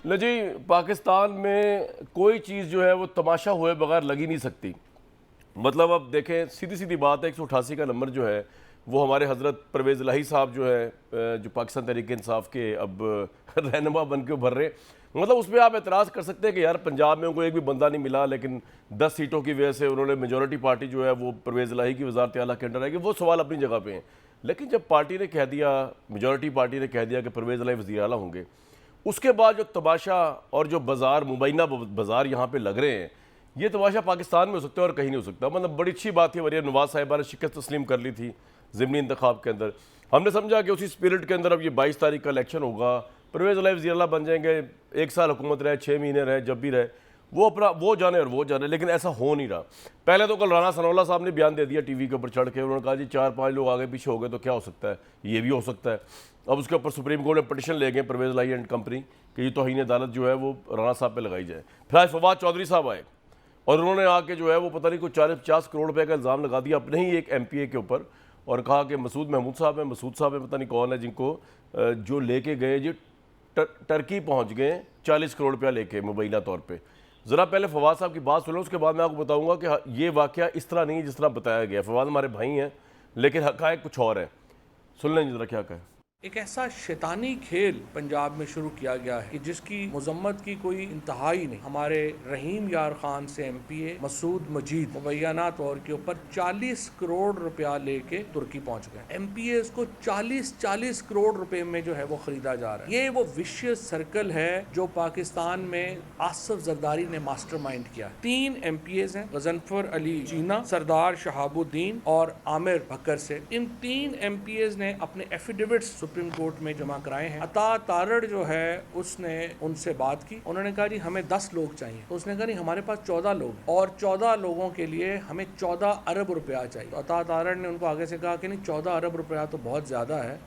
लो जी, पाकिस्तान में कोई चीज़ जो है वो तमाशा हुए बगैर लग ही नहीं सकती। मतलब अब देखें, सीधी सीधी बात है, 188 का नंबर जो है वो हमारे हज़रत परवेज़ इलाही साहब जो है, जो पाकिस्तान तहरीक इंसाफ के अब रहनुमा बन के उभर रहे, मतलब उस पर आप एतराज़ कर सकते हैं कि यार पंजाब में उनको एक भी बंदा नहीं मिला, लेकिन 10 सीटों की वजह से उन्होंने मेजॉरिटी पार्टी जो है वो परवेज़ इलाही की वज़ारत आला के अंडर आएगी। वो सवाल अपनी जगह पे हैं, लेकिन जब पार्टी ने कह दिया, मेजॉरिटी पार्टी ने कह दिया कि परवेज़ इलाही वज़ीर आला होंगे, उसके बाद जो तमाशा और जो बाज़ार, मुबैना बाज़ार यहाँ पे लग रहे हैं, ये तमाशा पाकिस्तान में हो सकता है और कहीं नहीं हो सकता। मतलब बड़ी अच्छी बात है, मरियम नवाज साहिबा ने शिकस्त तस्लीम कर ली थी ज़िमनी इंतखाब के अंदर। हमने समझा कि उसी स्पिरिट के अंदर अब ये 22 तारीख का इलेक्शन होगा, परवेज़ इलाही वज़ीर आला बन जाएंगे, 1 साल हुकूमत रहे, 6 महीने रहे, जब भी रहे वो अपना वो जाने और वो जाने, लेकिन ऐसा हो नहीं रहा। पहले तो कल राना सनाउल्लाह साहब ने बयान दे दिया टीवी के ऊपर चढ़ के, उन्होंने कहा जी 4-5 लोग आगे पीछे हो गए तो क्या हो सकता है, ये भी हो सकता है। अब उसके ऊपर सुप्रीम कोर्ट में पटिशन ले गए परवेज़ इलाही एंड कंपनी कि ये तौहीन अदालत जो है वो राना साहब पे लगाई जाए। फिर आज फवाद चौधरी साहब आए और उन्होंने आके जो है वो पता नहीं कुछ 40-50 करोड़ रुपए का इल्ज़ाम लगा दिया अपने ही एक MPA के ऊपर, और कहा कि मसूद महमूद साहब हैं, मसूद साहब हैं, पता नहीं कौन है, जिनको जो लेके गए जी टर्की पहुंच गए 40 करोड़ रुपया लेके मुबैना तौर पे। ज़रा पहले फवाद साहब की बात सुनो, उसके बाद मैं आपको बताऊंगा कि ये वाक़या इस तरह नहीं है जिस तरह बताया गया। फवाद हमारे भाई हैं, लेकिन हक़ाइक़ कुछ और है। सुन लें जरा क्या कहें। एक ऐसा शैतानी खेल पंजाब में शुरू किया गया है कि जिसकी मजम्मत की कोई इंतहा ही नहीं। हमारे रहीम यार खान से MPA मसूद मजीद मुबैना तौर के ऊपर 40 करोड़ रुपया लेके तुर्की पहुंच गए। MPAs को 40 करोड़ रुपए में जो है वो खरीदा जा रहा है। ये वो विशियस सर्कल है जो पाकिस्तान में आसिफ जरदारी ने मास्टरमाइंड किया। 3 MPAs हैं, गजनफर अली जीना, सरदार शहाबुद्दीन और आमिर बकर से। इन 3 MPAs ने अपने एफिडेविट्स सुप्रीम कोर्ट में जमा कराए हैं। अता तारड़ जो है उसने उनसे बात की, उन्होंने कहा जी हमें 10 लोग चाहिए, तो उसने कहा नहीं हमारे पास 14 लोग और 14 लोगों के लिए हमें 14 अरब रुपया चाहिए। तो अता तारड़ ने उनको आगे से कहा कि नहीं 14 अरब रुपया तो बहुत ज़्यादा है,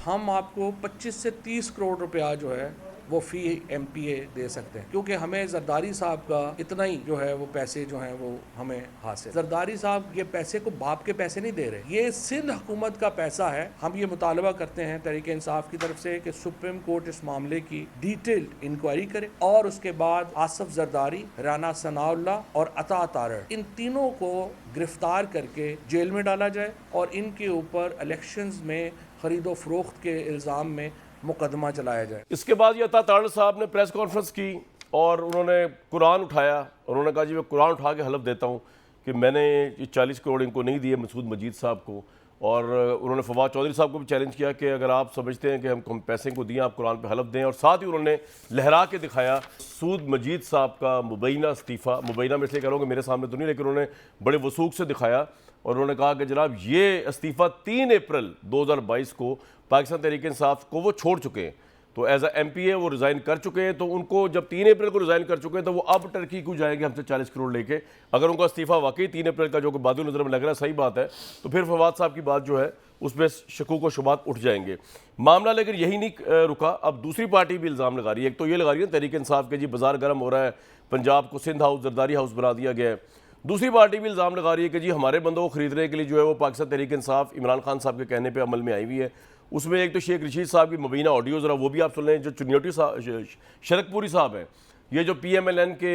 हम आपको 25 से 30 करोड़ रुपया जो है वो फी MPA दे सकते हैं, क्योंकि हमें जरदारी साहब का इतना ही जो है वो पैसे जो हैं वो हमें हासिल। जरदारी साहब ये पैसे को बाप के पैसे नहीं दे रहे, ये सिंध हुकूमत का पैसा है। हम ये मुतालबा करते हैं तहरीक इंसाफ की तरफ से कि सुप्रीम कोर्ट इस मामले की डिटेल्ड इंक्वायरी करे और उसके बाद आसिफ जरदारी, राना सनाउल्लाह और अता तारड़, इन तीनों को गिरफ्तार करके जेल में डाला जाए और इनके ऊपर इलेक्शंस में खरीदो फरोख्त के इल्ज़ाम में मुकदमा चलाया जाए। इसके बाद ये अता तारड़ साहब ने प्रेस कॉन्फ्रेंस की और उन्होंने कुरान उठाया। उन्होंने कहा जी मैं कुरान उठा के हलफ देता हूँ कि मैंने ये 40 करोड़ इनको नहीं दिए मसूद मजीद साहब को। और उन्होंने फवाद चौधरी साहब को भी चैलेंज किया कि अगर आप समझते हैं कि हम पैसे को दिए, आप कुरान पे हलफ दें। और साथ ही उन्होंने लहरा के दिखाया मसूद मजीद साहब का मुबैना इस्तीफ़ा, मुबैना में इसलिए कह रहा हूँ कि मेरे सामने तो नहीं, लेकिन उन्होंने बड़े वसूख से दिखाया और उन्होंने कहा कि जनाब ये इस्तीफ़ा 3 अप्रैल 2022 को पाकिस्तान तहरीक इंसाफ को वो छोड़ चुके हैं। तो एज अ MPA वो रिज़ाइन कर चुके हैं। तो उनको जब 3 अप्रैल को रिज़ाइन कर चुके हैं तो वो अब टर्की क्यों जाएंगे हमसे 40 करोड़ लेके? अगर उनका इस्तीफ़ा वाकई 3 अप्रैल का जो कि बादल नज़र में लग रहा है सही बात है, तो फिर फवाद साहब की बात जो है उसमें शकूक व शुबात उठ जाएंगे। मामला लेकिन यही नहीं रुका, अब दूसरी पार्टी भी इल्ज़ाम लगा रही है। एक तो ये लगा रही है तहरीक इंसाफ के जी बाजार गर्म हो रहा है, पंजाब को सिंध हाउस, जरदारी हाउस बना दिया गया है। दूसरी पार्टी भी इल्ज़ाम लगा रही है कि जी हमारे बंदों को खरीदने के लिए जो है वो पाकिस्तान तहरीक इंसाफ इमरान खान साहब के कहने पे अमल में आई हुई है। उसमें एक तो शेख रशीद साहब की मुबीना ऑडियो, ज़रा वो भी आप सुन लें। जो चुनियोटी शरकपुरी साहब हैं, ये जो PMLN के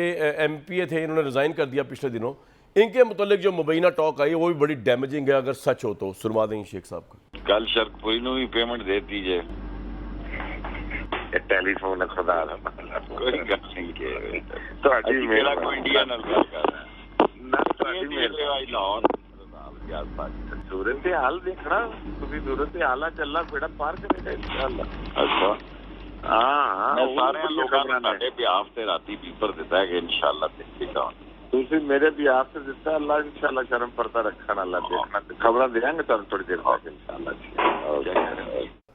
MPA थे, इन्होंने रिज़ाइन कर दिया पिछले दिनों, इनके मुतालिक जो मुबीना टॉक आई वो भी बड़ी डैमेजिंग है। अगर सच हो तो सुनवा देंगे शेख साहब का। कल शरकपुरी को भी पेमेंट दे दीजिए। टेलीफोन खुदा दा कोई गल नहीं है ਤੁਹਾਡੀ मेरा कोई इंडिया ਨਾਲ ਗੱਲ ਕਰ रहा है ਨਾ ਤੁਹਾਡੀ मेरे आई लाहौर यार बात सूरत से हाल देखना, ਤੁਸੀਂ सूरत से ਹਾਲਾ ਚੱਲਣਾ ਬੇੜਾ ਪਾਰ ਕਰੇਗਾ इंशाल्लाह। अच्छा हाँ मैं सारे लोगों ने ਸਾਡੇ ਬਿਆਫ ਤੇ ਰਾਤੀ ਪੀਪਰ ਦਿੱਤਾ ਹੈ ਕਿ इंशाल्लाह ਦੇਖੇਗਾ। ਤੁਸੀਂ ਮੇਰੇ ਵੀ ਆਪ से ਦਿੱਤਾ, ਅੱਲਾ इंशाल्लाह शर्म पर्दा रखना, अल्लाह देखना खबरें देंगे ਤੁਹਾਨੂੰ थोड़ी देर बाद इंशाल्लाह।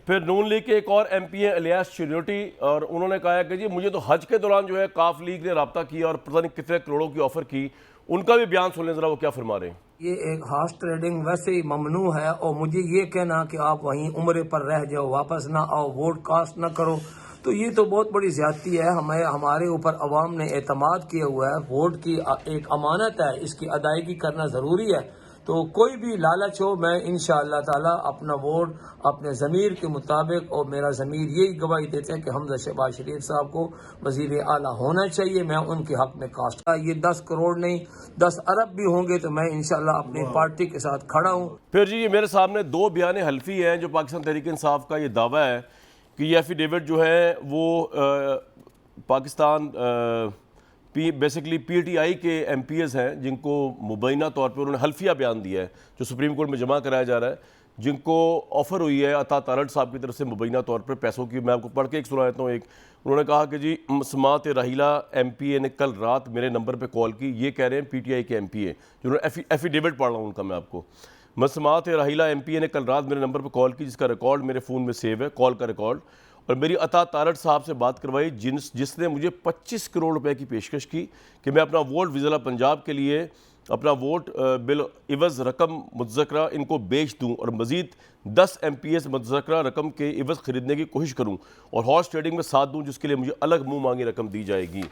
फिर नून लीग के एक और MPA इलियास चुनियोटी, और उन्होंने कहा है कि जी मुझे तो हज के दौरान जो है काफ लीग ने रब्ता किया और पता नहीं कितने करोड़ों की ऑफर की। उनका भी बयान सुन लें जरा, वो क्या फरमा रहे हैं। ये एक हॉर्स ट्रेडिंग वैसे ही ममनू है और मुझे ये कहना कि आप वहीं उम्रे पर रह जाओ, वापस ना आओ, वोट कास्ट ना करो, तो ये तो बहुत बड़ी ज्यादती है। हमारे ऊपर अवाम ने एतमाद किया हुआ है, वोट की एक अमानत है, इसकी अदायगी करना जरूरी है। तो कोई भी लालच हो, मैं इंशाअल्लाह ताला अपना वोट अपने ज़मीर के मुताबिक, और मेरा ज़मीर यही गवाही देता है कि हमजा शहबाज शरीफ साहब को वज़ीर आला होना चाहिए, मैं उनके हक में कास्ट। ये 10 करोड़ नहीं 10 अरब भी होंगे तो मैं इंशाअल्लाह अपनी पार्टी के साथ खड़ा हूँ। फिर जी ये मेरे सामने दो बयान हल्फी हैं जो पाकिस्तान तहरीक इंसाफ का ये दावा है कि ये एफिडेविट जो है वो पाकिस्तान बेसिकली पीटीआई के एमपीएस हैं जिनको मुबैना तौर पे उन्होंने हल्फिया बयान दिया है जो सुप्रीम कोर्ट में जमा कराया जा रहा है, जिनको ऑफ़र हुई है अता तारड़ साहब की तरफ से मुबैना तौर पर पैसों की। मैं आपको पढ़ के एक सुना देता हूँ। एक उन्होंने कहा कि जी समात राहिला एमपीए ने कल रात मेरे नंबर पर कॉल की, ये कह रहे हैं पीटीआई के एमपीए, जिन्होंने एफिडेविट पढ़ रहा हूँ उनका मैं आपको। मसमात राहिला एमपीए ने कल रात मेरे नंबर पर कॉल की जिसका रिकॉर्ड मेरे फ़ोन में सेव है, कॉल का रिकॉर्ड, और मेरी अता तारड़ साहब से बात करवाई जिसने मुझे 25 करोड़ रुपए की पेशकश की कि मैं अपना वोट विज़िला पंजाब के लिए अपना वोट बिल इवज़ रकम मुतज़क्रा इनको बेच दूं और मज़ीद 10 MPS मुतज़क्रा रकम के इवज़ ख़रीदने की कोशिश करूं और हॉर्स ट्रेडिंग में साथ दूं, जिसके लिए मुझे अलग मुँह मांगी रकम दी जाएगी।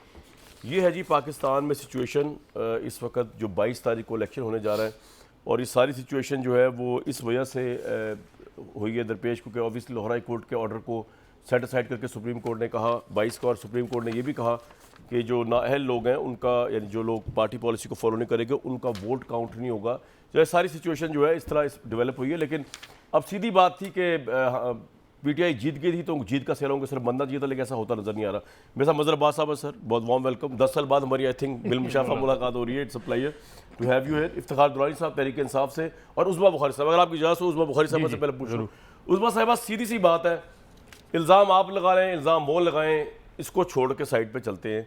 ये है जी पाकिस्तान में सिचुएशन इस वक्त जो 22 तारीख को इलेक्शन होने जा रहा है, और ये सारी सिचुएशन जो है वो इस वजह से हुई है दरपेश, क्योंकि ऑब्वियसली लाहौर हाई कोर्ट के ऑर्डर को सेट असाइड करके सुप्रीम कोर्ट ने कहा 22 का, और सुप्रीम कोर्ट ने ये भी कहा कि जो नाअहल लोग हैं उनका, यानी जो लोग पार्टी पॉलिसी को फॉलो नहीं करेंगे उनका वोट काउंट नहीं होगा। जो सारी सिचुएशन जो है इस तरह डेवलप हुई है। लेकिन अब सीधी बात थी कि पीटीआई जीत गई थी तो जीत का सेहरा उनके सिर्फ बंदा जीता, लेकिन ऐसा होता नजर नहीं आ रहा। मेरे साथ मजहर अब्बास साहब है सर, बहुत वार्म वेलकम। 10 साल बाद हमारी आई थिंक बिल मुशाफा मुलाकात हो रही है। It's a pleasure to have you here. Iftikhar Durrani साहब तहरीक इंसाफ से, और उस्मा बुखारी साहब, अगर आपकी इजाज़त हो उस्मा बुखारी साहब से पहले पूछ लूँ। उस्मा साहिबा सीधी सी बात है, इल्ज़ाम आप लगा रहे हैं, इल्ज़ाम वो लगाएं, इसको छोड़ के साइड पे चलते हैं।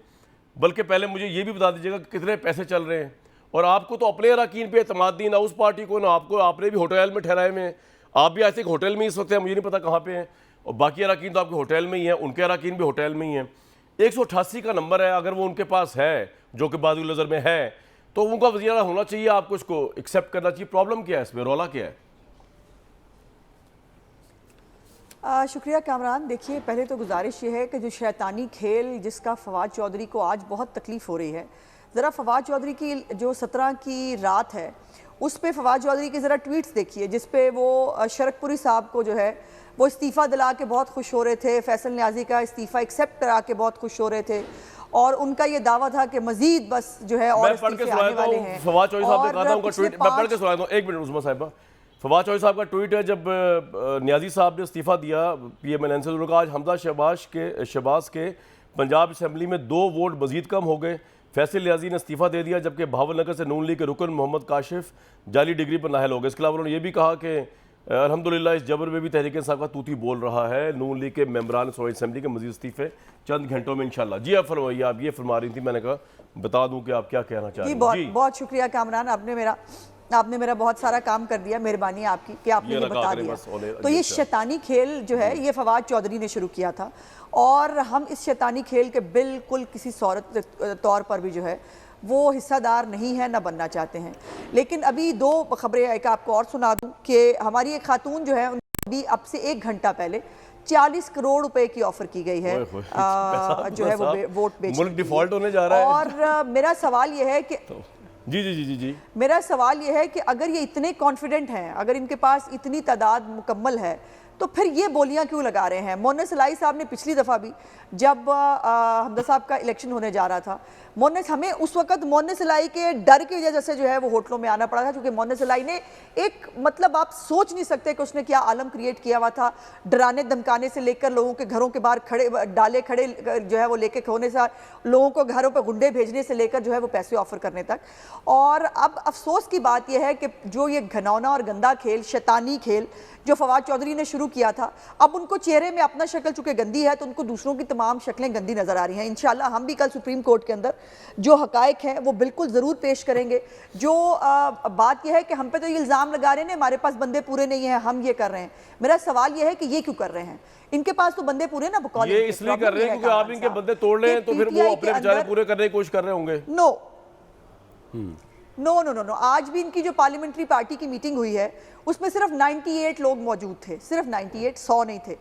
बल्कि पहले मुझे ये भी बता दीजिएगा कि कितने पैसे चल रहे हैं, और आपको तो अपने अरकान पे एतमाद नहीं, ना उस पार्टी को, ना आपको। आपने भी होटल में ठहराए में, आप भी ऐसे होटल में इस वक्त है, मुझे नहीं पता कहाँ पे हैं, और बाकी अरकान तो आपके होटल में ही हैं, उनके अरकान भी होटल में ही हैं। 188 का नंबर है, अगर वो उनके पास है जो कि बाजुल नज़र में है तो उनका वज़ीर होना चाहिए, आपको इसको एक्सेप्ट करना चाहिए। प्रॉब्लम क्या है इसमें, रौला क्या है? शुक्रिया कामरान। देखिए, पहले तो गुजारिश ये है कि जो शैतानी खेल जिसका फवाद चौधरी को आज बहुत तकलीफ़ हो रही है, ज़रा फवाद चौधरी की जो 17 की रात है उस पे फवाद चौधरी के ज़रा ट्वीट्स देखिए, जिस पे वो शरकपुरी साहब को जो है वो इस्तीफ़ा दिला के बहुत खुश हो रहे थे, फैसल न्याजी का इस्तीफ़ा एक्सेप्ट करा के बहुत खुश हो रहे थे, और उनका ये दावा था कि मजीद बस जो है और इस्तीफे आने वाले हैं। फवाद चौधरी साहब ने कहा था, उनका ट्वीट मैं पढ़ के सुना दूं, एक मिनट उस्मा साहिबा। फवाद चौधरी साहब का ट्वीट है, जब न्याजी साहब ने इस्तीफ़ा दिया PMNN से, उन्होंने कहा आज हमजा शहबाज के पंजाब असम्बली में 2 वोट मजीद कम हो गए। फैसल न्याजी ने इस्तीफ़ा दे दिया, जबकि भावलनगर से नून लीग के रुकन मोहम्मद काशिफ जाली डिग्री पर नाहल हो गए। इसके अलावा उन्होंने ये भी कहा कि अल्हम्दुलिल्लाह इस जबर में भी तहरीक इंसाफ का तूती बोल रहा है, नून लीग के मेंबरान सूबाई असम्बली के मजीद इस्तीफे चंद घंटों में इंशाल्लाह। जी आप फरमाइए, आप ये फरमा रही थी, मैंने कहा बता दूं कि आप क्या कहना चाह रही हैं। जी बहुत शुक्रिया कामरान, आपने मेरा बहुत सारा काम कर दिया, मेहरबानी आपकी कि आपने ये बता दिया। तो ये शैतानी खेल जो है ये फवाद चौधरी ने शुरू किया था, और हम इस शैतानी खेल के बिल्कुल किसी सूरत तौर पर भी जो है वो हिस्सादार नहीं है, ना बनना चाहते हैं। लेकिन अभी 2 खबरें एक आपको और सुना दूं कि हमारी एक खातून जो है अभी अब से 1 घंटा पहले 40 करोड़ रुपए की ऑफर की गई है जो है वो वोट बेचने। मुल्क डिफॉल्ट होने जा रहा है। और मेरा सवाल ये है कि जी मेरा सवाल ये है कि अगर ये इतने कॉन्फिडेंट हैं, अगर इनके पास इतनी तादाद मुकम्मल है, तो फिर ये बोलियां क्यों लगा रहे हैं? मोनस इलाही साहब ने पिछली दफ़ा भी जब हमदा साहब का इलेक्शन होने जा रहा था, हमें उस वक्त मोनस इलाही के डर की वजह से जो है वो होटलों में आना पड़ा था, क्योंकि मोनस इलाही ने एक मतलब आप सोच नहीं सकते कि उसने क्या आलम क्रिएट किया हुआ था, डराने धमकाने से लेकर लोगों के घरों के बाहर डाले खड़े जो है वो लेके खोने से, लोगों को घरों पर गुंडे भेजने से लेकर जो है वो पैसे ऑफर करने तक। और अब अफसोस की बात यह है कि जो ये घनौना और गंदा खेल, शैतानी खेल जो फवाद चौधरी ने शुरू किया था, अब उनको चेहरे में अपना शक्ल चूंकि गंदी है तो उनको दूसरों की तमाम शक्लें गंदी नजर आ रही हैं। इंशाल्लाह हम भी कल सुप्रीम कोर्ट के अंदर जो हकायक हैं वो बिल्कुल ज़रूर पेश करेंगे। जो बात यह है कि हम पे तो ये इल्ज़ाम लगा रहे हैं हमारे पास बंदे पूरे नहीं हैं, हम ये कर रहे हैं। मेरा सवाल यह है कि ये क्यों कर रहे हैं? इनके पास तो बंदे पूरे ना, बकौल ये इसलिए कर रहे हैं क्योंकि आप इनके बंदे तोड़ रहे हैं, तो फिर वो अपने बेचारे पूरे करने की कोशिश कर रहे होंगे। नो। आज भी इनकी जो पार्लियामेंट्री पार्टी की मीटिंग हुई है उसमें सिर्फ 98 लोग मौजूद थे, सिर्फ 98, 100 नहीं थे।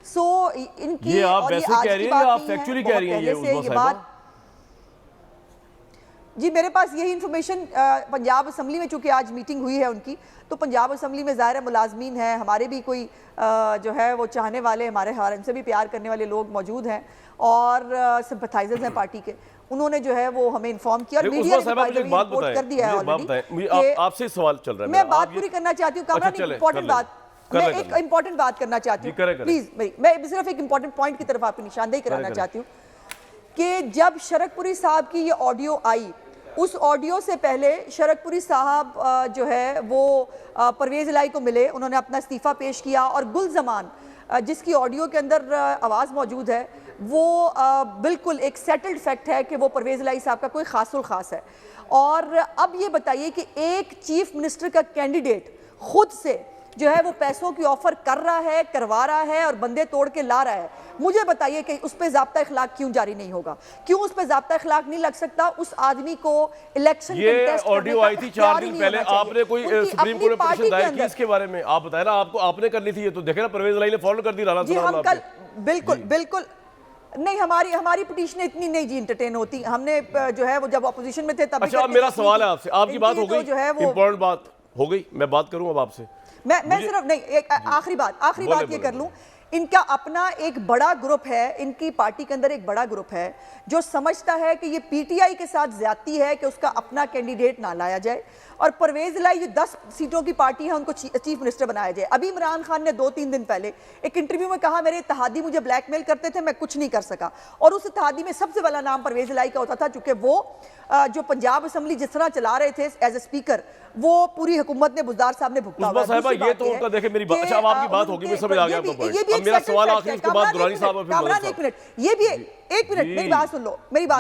सो इनकी ये आप वैसे कह रही हैं या आप फैक्चुअली कह रही हैं? ये बात जी मेरे पास यही इन्फॉर्मेशन पंजाब असम्बली में, चूंकि आज मीटिंग हुई है उनकी, तो पंजाब असम्बली में ज़ाहिर है मुलाजमीन हैं, हमारे भी कोई जो है वो चाहने वाले, हमारे हमसे भी प्यार करने वाले लोग मौजूद हैं और सिंपथाइजर्स हैं पार्टी के। उन्होंने जो है वो हमें इन्फॉर्म किया और मीडिया ने रिपोर्ट कर दिया है ऑलरेडी। आपसे सवाल चल रहा है, मैं बात पूरी करना चाहती हूँ, कामरान इंपॉर्टेंट बात, मैं एक इंपॉर्टेंट बात करना चाहती हूँ प्लीज, मैं सिर्फ एक इंपॉर्टेंट पॉइंट की तरफ आपकी निशानदेही कराना चाहती हूँ कि जब शरकपुरी साहब की ये ऑडियो आई, उस ऑडियो से पहले शरकपुरी साहब जो है वो परवेज इलाही को मिले, उन्होंने अपना इस्तीफा पेश किया और गुल जमान जिसकी ऑडियो के अंदर आवाज़ मौजूद है वो बिल्कुल एक सेटल्ड फैक्ट है कि वो परवेज इलाही साहब का कोई खासुल खास है। और अब ये बताइए कि एक चीफ मिनिस्टर का कैंडिडेट खुद से जो है वो पैसों की ऑफर कर रहा है, करवा रहा है और बंदे तोड़ के ला रहा है, मुझे बताइए कि उस पर ज़ाब्ता इखलाक क्यों जारी नहीं होगा? क्यों उस पर ज़ाब्ता इखलाक नहीं लग सकता? उस आदमी को इलेक्शन ये ऑडियो आई थी 4 दिन पहले, आपने कोई सुप्रीम कोर्ट में पिटीशन दायर की इसके बारे में? आप बताए ना, आपको आपने करनी थी ये, तो देखे ना परवेज इलाही ने फॉलो कर दी राना। जी हम कल बिल्कुल नहीं, हमारी पिटीशन इतनी नहीं जी इंटरटेन होती, हमने जो है वो जब ऑपोजिशन में थे तब। अच्छा मेरा सवाल है आपसे, आपकी बात हो गई, जो है वो इंपॉर्टेंट बात हो गई, मैं बात करूं अब आपसे। मैं सिर्फ नहीं, एक आखिरी बात ये कर लूं, इनका अपना एक बड़ा ग्रुप है, इनकी पार्टी के अंदर एक बड़ा ग्रुप है जो समझता है कि ये पीटीआई के साथ ज्यादती है कि उसका अपना कैंडिडेट ना लाया जाए और परवेज इलाही जो 10 सीटों की पार्टी है उनको चीफ मिनिस्टर बनाया जाए। अभी इमरान खान ने 2-3 दिन पहले एक इंटरव्यू में कहा मेरे इत्तेहादी मुझे ब्लैकमेल करते थे, मैं कुछ नहीं कर सका, और उस इत्तेहादी में सबसे बड़ा नाम परवेज इलाही का होता था, चूंकि वो जो पंजाब असम्बली जिस तरह चला रहे थे एज ए स्पीकर, वो पूरी हुकूमत ने बुज़दार साहब ने भुगता हुआ। ये तो उनका देखे मेरी बात, अच्छा अब आपकी बात होगी, मैं समझ आ गया आपका पॉइंट। अब मेरा सवाल आखिर उसके बाद दुरानी साहब और फिर कामरान एक मिनट, ये भी एक मिनट मेरी बात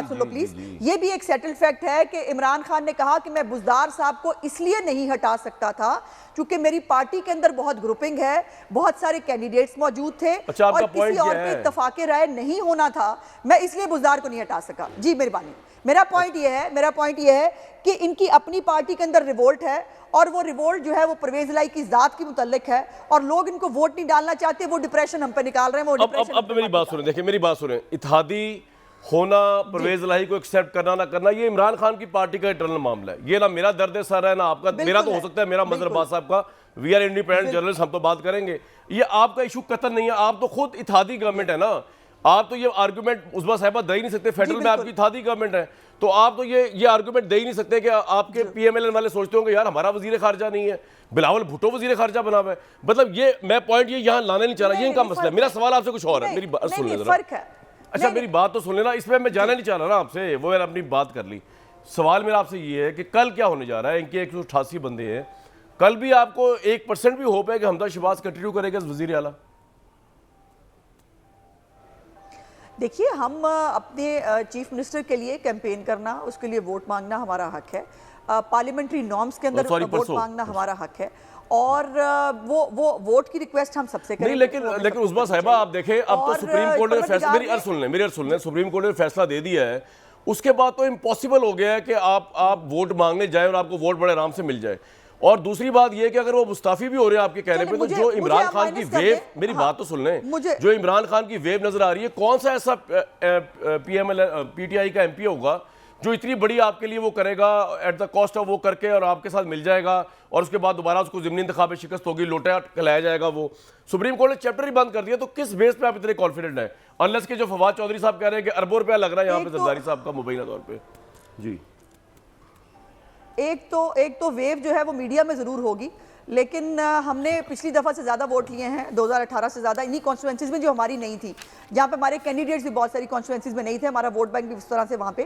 सुन लो प्लीज। ये भी एक सेटल्ड फैक्ट है कि इमरान खान ने कहा कि मैं बुज़दार साहब को इसलिए नहीं हटा सकता था क्योंकि मेरी पार्टी के अंदर बहुत ग्रुपिंग है, बहुत सारे कैंडिडेट्स मौजूद थे और किसी और पे इत्तफाक राय नहीं होना था, मैं इसलिए बुज़दार को नहीं हटा सका। जी मेहरबानी, मेरा पॉइंट ये है कि इनकी अपनी पार्टी के अंदर रिवोल्ट है और वो रिवोल्ट जो है वो परवेज इलाही की जात की मुतल्लिक है और लोग इनको वोट नहीं डालना चाहते, वो डिप्रेशन हम पे निकाल रहे हैं। वो डिप्रेशन अब मेरी बात सुने, देखिए मेरी बात सुने, इत्तेहादी होना, परवेज इलाही को एक्सेप्ट करना ना करना, ये इमरान खान की पार्टी का इंटरनल मामला है। ये ना मेरा दर्द सर है ना आपका, मेरा तो हो सकता है, मेरा मजहर अब्बास साहब का, वी आर इंडिपेंडेंट जर्नलिस्ट, हम तो बात करेंगे। ये आपका इशू कतन नहीं है, आप तो खुद इत्तेहादी गवर्नमेंट है ना, आप तो ये आर्गुमेंट उस्मा साहिबा दे ही नहीं सकते, फेडरल में आपकी इत्तेहादी गवर्नमेंट है, तो आप तो ये आर्गुमेंट दे ही नहीं सकते कि आपके पीएमएलएन वाले सोचते होंगे यार हमारा वजीर खारजा नहीं है, बिलावल भुट्टो वजीर खारजा बना हुआ है। मतलब ये मैं पॉइंट ये यहाँ लाने नहीं चाह रहा, ये इनका मसला है। मेरा सवाल आपसे कुछ और है, मेरी बात सुन लेना। अच्छा मेरी बात तो सुन लेना, इसमें मैं जाना नहीं चाह रहा ना आपसे, वो मैंने अपनी बात कर ली। सवाल मेरा आपसे ये है कि कल क्या होने जा रहा है, इनके 188 बंदे हैं, कल भी आपको 1% भी होप है कि हमदा शहबाज कंटिन्यू करेगा वजीर आला? देखिए हम अपने चीफ मिनिस्टर के लिए कैंपेन करना, उसके लिए वोट मांगना हमारा हक है, पार्लियामेंट्री नॉर्म्स के अंदर वोट मांगना हमारा हक है और वो वोट की रिक्वेस्ट हम सबसे करें। नहीं लेकिन उस्मा साहिबा आप देखें, अब तो सुप्रीम कोर्ट ने फैसला, मेरी अर्ज सुन लें, सुप्रीम कोर्ट ने फैसला दे दिया है, उसके बाद तो इम्पॉसिबल हो गया है कि आप वोट मांगने जाए और आपको वोट बड़े आराम से मिल जाए। और दूसरी बात यह कि अगर वो मुस्ताफी भी हो रहे हैं आपके कहने पे, तो जो इमरान खान की वेव, मेरी बात तो सुन लें, जो इमरान खान की वेव नजर आ रही है, कौन सा ऐसा पीटीआई का एमपी होगा जो इतनी बड़ी आपके लिए वो करेगा एट द कॉस्ट ऑफ वो करके और आपके साथ मिल जाएगा और उसके बाद दोबारा उसको ज़िमनी इंतखाब में शिकस्त होगी, लोटा खिलाया जाएगा। वो सुप्रीम कोर्ट ने चैप्टर ही बंद कर दिया, तो किस बेस पे आप इतने कॉन्फिडेंट हैं? अनलेस के जो फवाद चौधरी साहब कह रहे हैं कि अरबों रुपया लग रहा है यहाँ पे जरदारी साहब का मुबैना तौर पर। जी एक तो वेव जो है वो मीडिया में ज़रूर होगी, लेकिन हमने पिछली दफ़ा से ज़्यादा वोट लिए हैं, 2018 से ज़्यादा, इन्हीं कॉन्स्टिट्यूंसीज में जो हमारी नहीं थी, जहाँ पे हमारे कैंडिडेट्स भी बहुत सारी कॉन्स्टिट्यूंसीज में नहीं थे, हमारा वोट बैंक भी उस तरह से वहाँ पे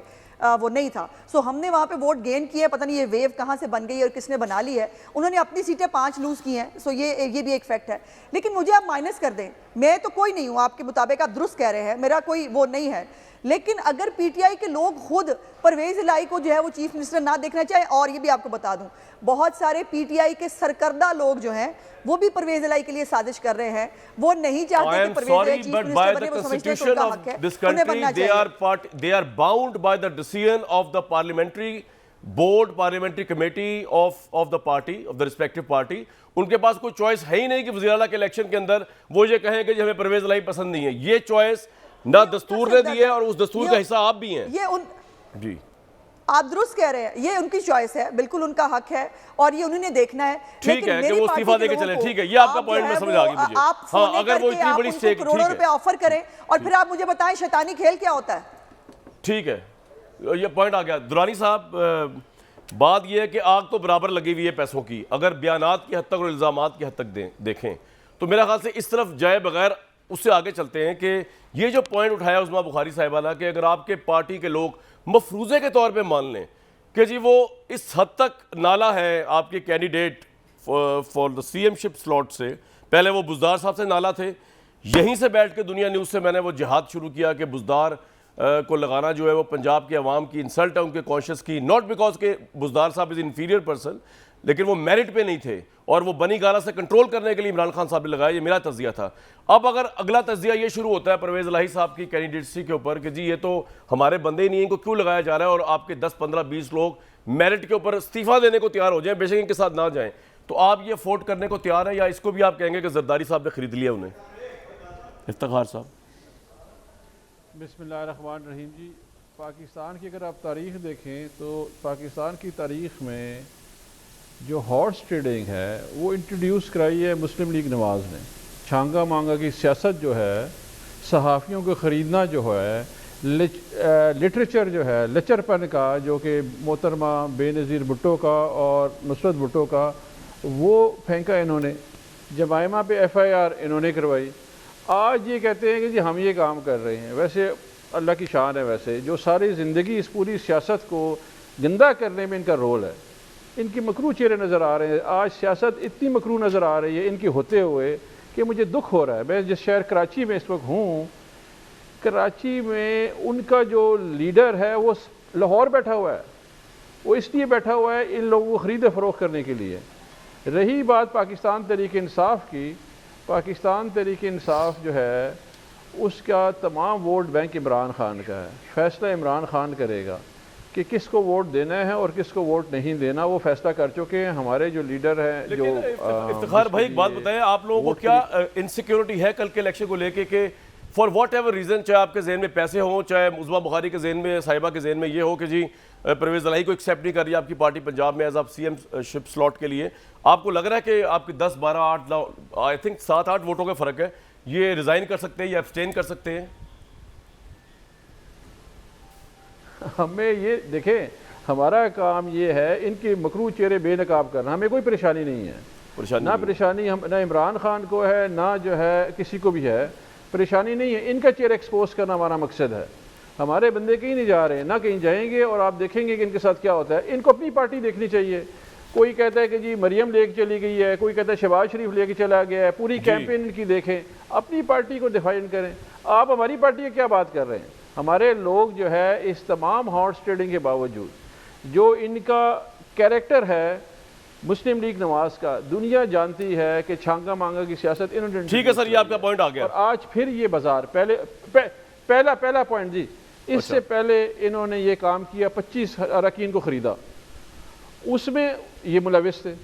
वो नहीं था। सो हमने वहाँ पे वोट गेन किए, पता नहीं ये वेव कहाँ से बन गई और किसने बना ली है। उन्होंने अपनी सीटें 5 लूज़ की हैं, सो ये भी एक फैक्ट है। लेकिन मुझे आप माइनस कर दें, मैं तो कोई नहीं हूँ आपके मुताबिक, आप दुरुस्त कह रहे हैं, मेरा कोई वो नहीं है, लेकिन अगर पीटीआई के लोग खुद परवेज इलाही को जो है वो चीफ मिनिस्टर ना देखना चाहें, और ये भी आपको बता दूं बहुत सारे पीटीआई के सरकर्दा लोग जो हैं वो भी परवेज इलाही के लिए साजिश कर रहे हैं, वो नहीं चाहते कि परवेज इलाही चीफ मिनिस्टर बने, वो समझते हैं कि उनका हक है, उन्हें बनना चाहिए। They are bound by the decision of the parliamentary board, parliamentary committee of the party, of the respective party। उनके पास कोई चॉइस है ही नहीं कि वज़ीर आला के इलेक्शन के अंदर वो ये कहें कि हमें परवेज इलाही पसंद नहीं है। ये चॉइस ना दस्तूर ने दी है और उस दस्तूर का हिस्सा आप भी हैं। ये उन जी आप दुरुस्त कह रहे हैं, ये उनकी चॉइस है, बिल्कुल उनका हक है और ये उन्होंने देखना है। ठीक है कि वो इस्तीफा देके चले, ठीक है, ये आपका पॉइंट मैं समझ आ गई मुझे। आप हाँ, अगर वो इतनी बड़ी स्टेक, करोड़ों रुपए ऑफर करें और फिर आप मुझे बताएं शैतानी खेल क्या होता है। ठीक है, ये पॉइंट आ गया। दुरानी साहब, बात ये है कि आग तो बराबर लगी हुई है पैसों की, अगर बयानात की हद तक और इल्ज़ामात की हद तक देखें तो मेरा ख्याल से इस तरफ जाए बगैर उससे आगे चलते हैं कि ये जो पॉइंट उठाया उस्मा बुखारी साहिबा ने कि अगर आपके पार्टी के लोग मफरूज़े के तौर पे मान लें कि जी वो इस हद तक नाला है आपके candidate for the CMship slot से, पहले वो बुज़दार साहब से नाला थे, यहीं से बैठ के दुनिया न्यूज़ से मैंने वो जिहाद शुरू किया कि बुज़दार को लगाना जो है वो पंजाब के अवाम की इंसल्ट है, उनके कॉन्शियस की, नॉट बिकॉज के बुज़दार साहब इज़ इंफीरियर पर्सन, लेकिन वो मेरिट पे नहीं थे और वो बनी गाला से कंट्रोल करने के लिए इमरान खान साहब ने लगाया। ये मेरा तज़िया था। अब अगर अगला तज़िया ये शुरू होता है परवेज़ इलाही साहब की कैंडिडेटसी के ऊपर कि जी ये तो हमारे बंदे ही नहीं, इनको क्यों लगाया जा रहा है, और आपके 10, 15, 20 लोग मेरिट के ऊपर इस्तीफा देने को तैयार हो जाएं, बेशक इनके साथ ना जाएं, तो आप ये फोर्ट करने को तैयार है या इसको भी आप कहेंगे कि जरदारी साहब ने खरीद लिया उन्हें? इफ्तिखार साहब। बिस्मिल्लाहिर्रहमानिर्रहीम जी, पाकिस्तान की अगर आप तारीख़ देखें तो पाकिस्तान की तारीख़ में जो हॉर्स ट्रेडिंग है वो इंट्रोड्यूस कराई है मुस्लिम लीग नवाज़ ने। छांगा मांगा की सियासत जो है, सहाफ़ियों को ख़रीदना जो है, लिटरेचर जो है लचरपन का, जो कि मोहतरमा बेनज़ीर भुट्टो का और नुसरत भुट्टो का, वो फेंका इन्होंने। जमायमा पे FIR इन्होंने करवाई। आज ये कहते हैं कि जी हम ये काम कर रहे हैं। वैसे अल्लाह की शान है, वैसे जो सारी ज़िंदगी इस पूरी सियासत को गंदा करने में इनका रोल है। इनकी मकरू चेहरे नज़र आ रहे हैं। आज सियासत इतनी मकरू नज़र आ रही है इनकी होते हुए कि मुझे दुख हो रहा है। मैं जिस शहर कराची में इस वक्त हूँ, कराची में उनका जो लीडर है वो लाहौर बैठा हुआ है। वो इसलिए बैठा हुआ है इन लोगों को ख़रीद फ़रोख्त करने के लिए। रही बात पाकिस्तान तहरीक इंसाफ की, पाकिस्तान तहरीक इंसाफ जो है उसका तमाम वोट बैंक इमरान खान का है। फ़ैसला इमरान खान करेगा कि किसको वोट देना है और किसको वोट नहीं देना, वो फैसला कर चुके हैं हमारे जो लीडर हैं। जो इफ्तिखार भाई एक बात बताएं, आप लोगों को क्या इनसिक्योरिटी है कल के इलेक्शन को लेके कि फॉर वॉट एवर रीज़न, चाहे आपके जहन में पैसे हों, चाहे उस्मा बुखारी के जहन में, साहिबा के जहन में ये हो कि जी परवेज़ इलाही को एक्सेप्ट नहीं कर रही आपकी पार्टी पंजाब में एज आप CM शिप स्लॉट के लिए, आपको लग रहा है कि आपकी 10, 12, 8, आई थिंक 7, 8 वोटों का फ़र्क है, ये रिज़ाइन कर सकते हैं या एब्सटेन कर सकते हैं? हमें ये देखें, हमारा काम ये है इनके मकरू चेहरे बेनकाब करना। हमें कोई परेशानी नहीं है, ना परेशानी हम ना इमरान खान को है ना जो है किसी को भी है, परेशानी नहीं है। इनका चेहरा एक्सपोज करना हमारा मकसद है। हमारे बंदे कहीं नहीं जा रहे हैं, ना कहीं जाएंगे, और आप देखेंगे कि इनके साथ क्या होता है। इनको अपनी पार्टी देखनी चाहिए। कोई कहता है कि जी मरियम लेके चली गई है, कोई कहता है शहबाज शरीफ लेके चला गया है, पूरी कैंपेन इनकी देखें, अपनी पार्टी को डिफाइन करें। आप हमारी पार्टी की क्या बात कर रहे हैं? हमारे लोग जो है इस तमाम हॉर्स ट्रेडिंग के बावजूद जो इनका कैरेक्टर है मुस्लिम लीग नवाज का, दुनिया जानती है कि छांगा मांगा की सियासत इन्होंने। ठीक है सर, ये आपका पॉइंट आ गया। और आज फिर ये बाजार पहला पॉइंट जी, इससे पहले इन्होंने ये काम किया, 25 अरकान को खरीदा, उसमें ये मुलविस थे,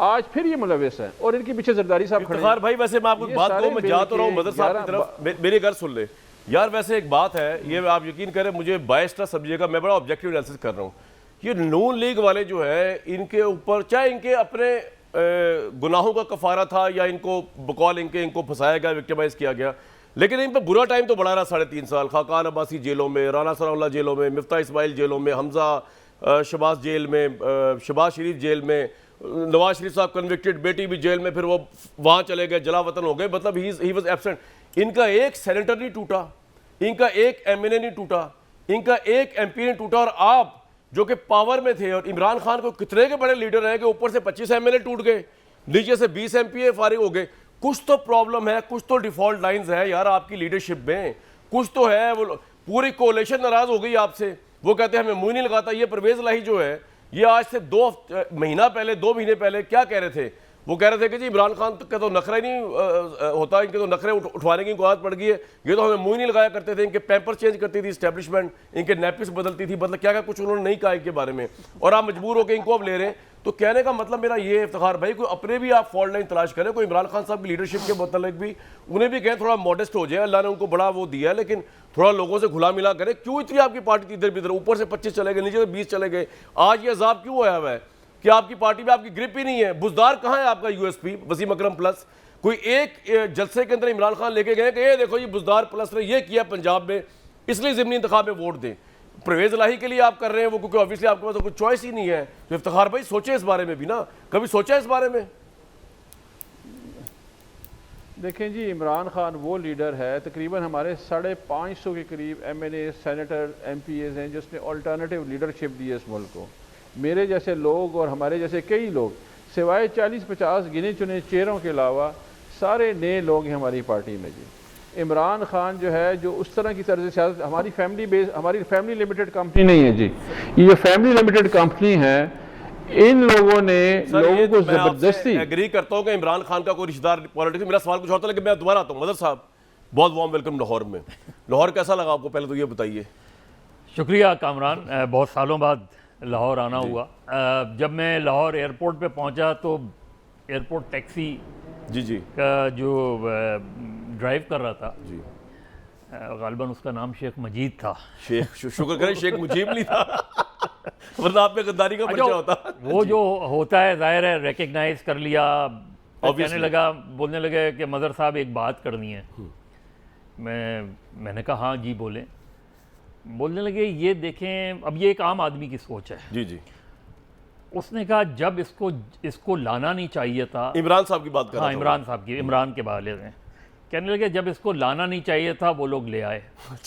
आज फिर ये मुलविस हैं और इनके पीछे जरदारी साहब खड़े हैं। भाई वैसे मैं आपको बात कहूं, मैं जा तो रहा हूं मदर साहब की तरफ, मेरी घर सुन ले यार। वैसे एक बात है, ये आप यकीन करें, मुझे बायस ना समझिएगा, मैं बड़ा ऑब्जेक्टिव एनालिसिस कर रहा हूँ। ये नून लीग वाले जो है इनके ऊपर, चाहे इनके अपने गुनाहों का कफारा था या इनको बकौल इनको फंसाया गया, विक्टिमाइज किया गया, लेकिन इन पर बुरा टाइम तो बढ़ा रहा 3.5 साल। खाकान अब्बासी जेलों में, राना सनाउल्लाह जेलों में, मिफ्ता इस्माइल जेलों में, हमजा शबाज जेल में, शबाज शरीफ जेल में, नवाज शरीफ साहब कन्विक्टेड, बेटी भी जेल में, फिर वो वहाँ चले गए, जला वतन हो गए, मतलब ही वॉज एब्सेंट। इनका एक सेनेटर नहीं टूटा, इनका एक MNA नहीं टूटा, इनका एक MP नहीं टूटा, और आप जो कि पावर में थे, और इमरान खान को कितने के बड़े लीडर हैं कि ऊपर से 25 MNA टूट गए, नीचे से 20 MPA फारिग हो गए। कुछ तो प्रॉब्लम है, कुछ तो डिफॉल्ट लाइंस है यार आपकी लीडरशिप में, कुछ तो है। वो पूरी कोalition नाराज हो गई आपसे, वो कहते हैं हमें मुंह नहीं लगाता। ये परवेज़ इलाही जो है, ये आज से 2 महीने पहले क्या कह रहे थे, वो कह रहे थे कि जी इमरान खान का तो नखरा ही नहीं होता, इनके तो नखरे उठवाने की इनको आदत पड़ गई है, ये तो हमें मुंह ही नहीं लगाया करते थे, इनके पैम्पर चेंज करती थी इस्टेब्लिशमेंट, इनके नैपिस बदलती थी, मतलब क्या क्या कुछ उन्होंने नहीं कहा इनके बारे में, और आप मजबूर होकर इनको अब ले रहे हैं। तो कहने का मतलब मेरा ये इफ्तिखार भाई, कोई अपने भी आप फॉल्ट लाइन तलाश करें, कोई इमरान खान साहब की लीडरशिप के मतलब भी उन्हें भी कहें थोड़ा मॉडेस्ट हो जाए, अल्लाह ने उनको बड़ा वो दिया है, लेकिन थोड़ा लोगों से घुला मिला करें। क्यों इतनी आपकी पार्टी इधर इधर, ऊपर से 25 चले गए, नीचे से 20 चले गए, आज ये अजाब क्यों आया हुआ है कि आपकी पार्टी में आपकी ग्रिप ही नहीं है? बुजदार कहाँ है आपका यूएसपी वसीम अकरम प्लस? कोई एक जलसे के अंदर इमरान खान लेके गए कि ये देखो ये बुजदार प्लस ने ये किया पंजाब में, इसलिए ज़िमनी इंतखाब में वोट दें। परवेज इलाही के लिए आप कर रहे हैं वो, क्योंकि ऑब्वियसली आपके पास तो कोई चॉइस ही नहीं है। तो इफ्तिखार भाई सोचे इस बारे में भी ना, कभी सोचा इस बारे में? देखें जी, इमरान खान वो लीडर है, तकरीबन हमारे 550 के करीब MNA, सेनेटर, MPs हैं जिसने अल्टरनेटिव लीडरशिप दी है इस मुल्क को। मेरे जैसे लोग और हमारे जैसे कई लोग, सिवाय 40-50 गिने चुने चेहरों के अलावा सारे नए लोग हैं हमारी पार्टी में जी। इमरान खान जो है, जो उस तरह की तर्ज सियासत, हमारी फैमिली लिमिटेड कंपनी नहीं है जी, ये जो फैमिली लिमिटेड कंपनी है, इन लोगों ने लोगों को जबरदस्ती। एग्री करता हूँ कि इमरान खान का कोई रिश्तेदार पॉलिटिक्स, मेरा सवाल कुछ और था, लेकिन मैं दोबारा आता हूँ। मदर साहब, बहुत वार्म वेलकम लाहौर में। लाहौर कैसा लगा आपको, पहले तो ये बताइए। शुक्रिया कामरान, बहुत सालों बाद लाहौर आना हुआ। जब मैं लाहौर एयरपोर्ट पे पहुंचा तो एयरपोर्ट टैक्सी जी का जो ड्राइव कर रहा था जी, गालिबन उसका नाम शेख मजीद था। शुक्र करें शेख मुजीब नहीं था, वरना आप पे गद्दारी का परिचय होता। वो जो होता है जाहिर है रिकग्नाइज कर लिया, कहने लगा, बोलने लगे कि मदर साहब एक बात करनी है। मैंने कहा हाँ जी बोलें। बोलने लगे ये देखें, अब ये एक आम आदमी की सोच है। जी जी। उसने कहा जब इसको लाना नहीं चाहिए था, इमरान साहब की बात कर रहा हाँ था। इमरान साहब की, इमरान के बारे में कहने लगे जब इसको लाना नहीं चाहिए था वो लोग ले आए,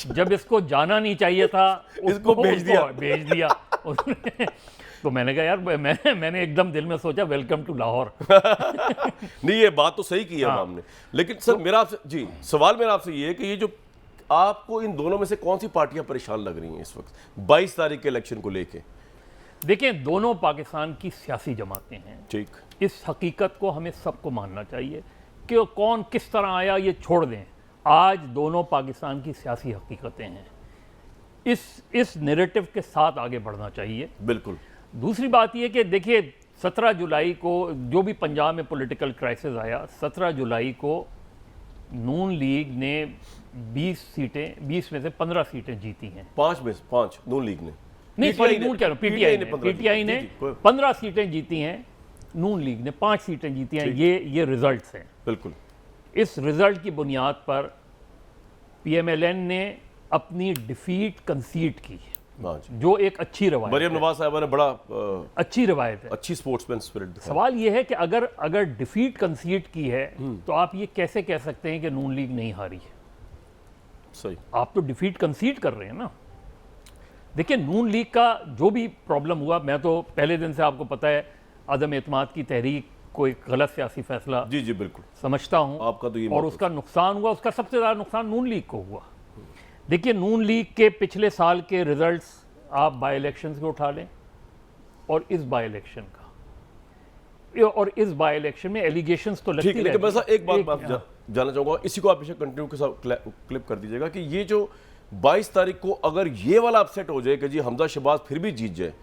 जब इसको जाना नहीं चाहिए था इसको भेज दिया। तो मैंने कहा यार मैंने एकदम दिल में सोचा वेलकम टू लाहौर। नहीं ये बात तो सही की है हमने, लेकिन सर मेरा आपसे जी सवाल मेरा आपसे ये है कि ये जो आपको इन दोनों में से कौन सी पार्टियां परेशान लग रही हैं इस वक्त 22 तारीख के इलेक्शन को लेके? देखें, दोनों पाकिस्तान की सियासी जमातें हैं। ठीक, इस हकीकत को हमें सबको मानना चाहिए कि कौन किस तरह आया ये छोड़ दें। आज दोनों पाकिस्तान की सियासी हकीकतें हैं, इस नैरेटिव के साथ आगे बढ़ना चाहिए। बिल्कुल। दूसरी बात यह कि देखिए 17 जुलाई को जो भी पंजाब में पॉलिटिकल क्राइसिस आया, 17 जुलाई को नून लीग ने 20 में से 15 सीटें जीती हैं। 5 में 5 नून लीग ने नहीं, सॉरी नून कह रहा हूँ, पीटीआई ने 15 सीटें जीती हैं, नून लीग ने 5 सीटें जीती हैं। ये रिजल्ट्स हैं। बिल्कुल। इस रिजल्ट की बुनियाद पर पीएमएलएन ने अपनी डिफीट कंसीड की, जो एक अच्छी रवायत है। मरियम नवाज साहबा ने बड़ा अच्छी रवायत है, अच्छी स्पोर्ट्समैन स्पिरिट दिखाई। सवाल यह है कि अगर डिफीट कंसीड की है तो आप ये कैसे कह सकते हैं कि नून लीग नहीं हारी है? सही, आप तो डिफीट कंसीड कर रहे हैं ना। देखिए नून लीग का जो भी प्रॉब्लम हुआ, मैं तो पहले दिन से आपको पता है अदम एतमाद की तहरीक को एक गलत सियासी फैसला जी जी बिल्कुल समझता हूं आपका तो ये, और उसका नुकसान हुआ, उसका सबसे ज़्यादा नुकसान नून लीग को हुआ। देखिए नून लीग के पिछले साल के रिजल्ट्स आप बाई इलेक्शंस के उठा लें और इस बाई इलेक्शन का, और इस बाई इलेक्शन में एलिगेशंस तो लगती ठीक है। लेकिन बस एक बात मैं जानना चाहूँगा, इसी को आप पीछे कंटिन्यू के साथ क्लिप कर दीजिएगा कि ये जो 22 तारीख को अगर ये वाला अपसेट हो जाए कि जी हमजा शहबाज फिर भी जीत जाए,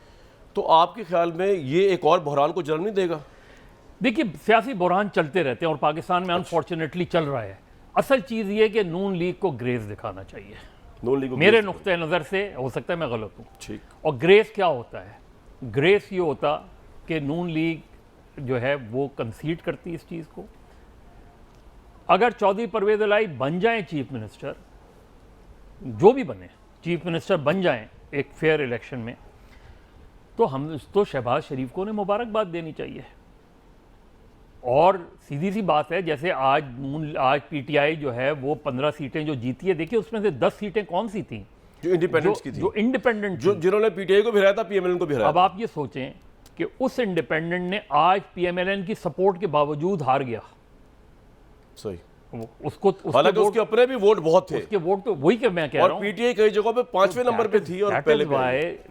तो आपके ख्याल में ये एक और बहरान को जन्म नहीं देगा? देखिए सियासी बहरान चलते रहते हैं और पाकिस्तान में अनफॉर्चुनेटली चल रहा है। असल चीज़ ये कि नून लीग को ग्रेस दिखाना चाहिए। नून लीग को मेरे नुक्ते नज़र से, हो सकता है मैं गलत हूँ। ठीक। और ग्रेस क्या होता है? ग्रेस ये होता कि नून लीग जो है वो कंसीड करती इस चीज़ को। अगर चौधरी परवेज़ इलाही बन जाएं चीफ मिनिस्टर, जो भी बने चीफ मिनिस्टर बन जाएं एक फेयर इलेक्शन में, तो हम तो शहबाज शरीफ को उन्हें मुबारकबाद देनी चाहिए। और सीधी सी बात है, जैसे आज पीटीआई जो है वो 15 सीटें जो जीती है, देखिए उसमें से 10 सीटें कौन सी थी? जो इंडिपेंडेंट्स की थी, जो इंडिपेंडेंट, जिन्होंने पीटीआई को भी हराया था, पीएमएलएन को भी हराया। अब आप ये सोचें कि उस इंडिपेंडेंट ने आज पीएमएलएन की सपोर्ट के बावजूद हार गया। सही। उसको हालांकि उसके अपने भी वोट बहुत थे, उसके वोट तो वही कि मैं कह रहा हूं, और पीटीआई कई जगहों पे 5वें नंबर पे थी और पहले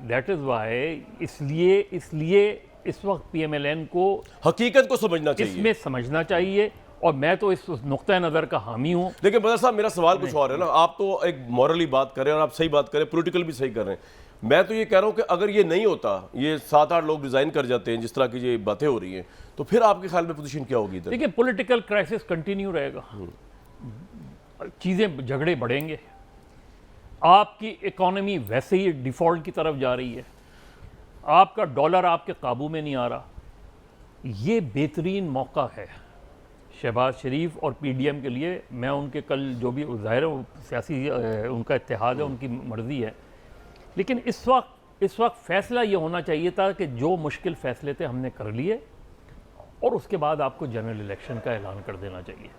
दैट इज वाई इसलिए इस वक्त PMLN को हकीकत को समझना चाहिए। इसमें समझना चाहिए, और मैं तो इस नुक्ता नज़र का हामी हूँ। देखिए बदर साहब, मेरा सवाल कुछ और है ना। आप तो एक मॉरली बात कर रहे हैं और आप सही बात कर रहे हैं, पॉलिटिकल भी सही कर रहे हैं। मैं तो ये कह रहा हूँ कि अगर ये नहीं होता, ये 7-8 लोग रिजाइन कर जाते हैं, जिस तरह की ये बातें हो रही हैं, तो फिर आपके ख्याल में पोजीशन क्या होगी इधर? देखिए, पॉलिटिकल क्राइसिस कंटिन्यू रहेगा, चीज़ें झगड़े बढ़ेंगे, आपकी इकोनॉमी वैसे ही डिफ़ॉल्ट की तरफ जा रही है, आपका डॉलर आपके काबू में नहीं आ रहा। ये बेहतरीन मौका है शहबाज शरीफ और PDM के लिए। मैं उनके कल जो भी ज़ाहिर है सियासी उनका इत्तेहाद है, उनकी मर्ज़ी है, लेकिन इस वक्त फ़ैसला ये होना चाहिए था कि जो मुश्किल फ़ैसले थे हमने कर लिए, और उसके बाद आपको जनरल इलेक्शन का ऐलान कर देना चाहिए।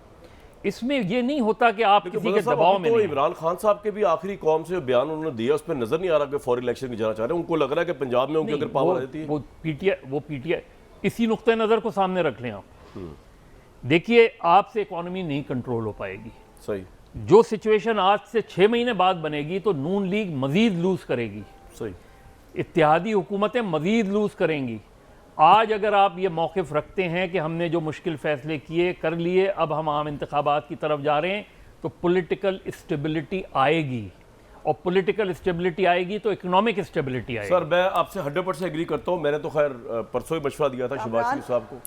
इसमें ये नहीं होता कि आप किसी के दबाव में तो नहीं। इमरान खान साहब के भी आखिरी कौम से बयान उन्होंने दिया, उस पर नजर नहीं आ रहा कि फॉर इलेक्शन की जाना चाह रहे हैं। उनको लग रहा है कि पंजाब में उनकी अगर पावर रहती है, वो PTI इसी नुक्ते नज़र को सामने रख लें आप। देखिए, आपसे इकोनॉमी नहीं कंट्रोल हो पाएगी। सही। जो सिचुएशन आज से 6 महीने बाद बनेगी तो नून लीग मजीद लूज करेगी, सही। इत्तेहादी हुकूमतें मजीद लूज करेंगी। आज अगर आप ये मौक़िफ़ रखते हैं कि हमने जो मुश्किल फ़ैसले किए कर लिए, अब हम आम इंतखाबात की तरफ जा रहे हैं, तो पॉलिटिकल स्टेबिलिटी आएगी, और पॉलिटिकल स्टेबिलिटी आएगी तो इकोनॉमिक स्टेबिलिटी आएगी। सर, मैं आपसे 100% एग्री करता हूँ। मैंने तो खैर परसों ही मशवरा दिया था शहबाज शरीफ साहब को।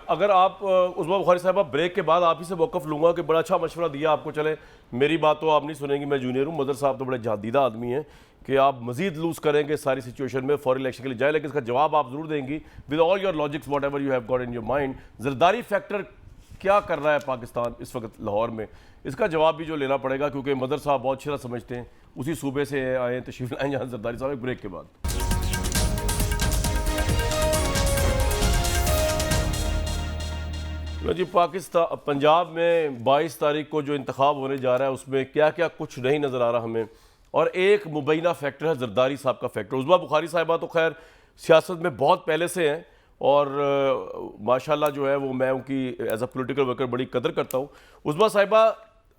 अगर आप उस्मा बुखारी साहब, ब्रेक के बाद आप ही से मौक़िफ़ लूँगा कि बड़ा अच्छा मशवरा दिया आपको। चले, मेरी बात तो आप नहीं सुनेंगी, मैं जूनियर हूँ। मदर साहब तो बड़े जहादीदा आदमी हैं कि आप मजीद लूज़ करेंगे सारी सिचुएशन में, फॉर इलेक्शन के लिए जाए, लेकिन इसका जवाब आप ज़रूर देंगी with all your logics what ever you have got in your mind. Zardari factor क्या कर रहा है पाकिस्तान इस वक्त लाहौर में, इसका जवाब भी जो लेना पड़ेगा, क्योंकि मदर साहब बहुत अच्छी तरह समझते हैं, उसी सूबे से आए तशरीफ लाएँ जहाँ जरदारी साहब। एक ब्रेक के बाद जी, पाकिस्तान पंजाब में 22 तारीख को जो इंतखाब होने जा रहा है, उसमें क्या क्या कुछ नहीं नज़र आ रहा हमें, और एक मुबैना फैक्टर है जरदारी साहब का फैक्टर। उस्मा बुखारी साहिबा तो खैर सियासत में बहुत पहले से हैं, और माशाल्लाह जो है वो मैं उनकी एज अ पॉलिटिकल वर्कर बड़ी कदर करता हूँ। उस्मा साहिबा,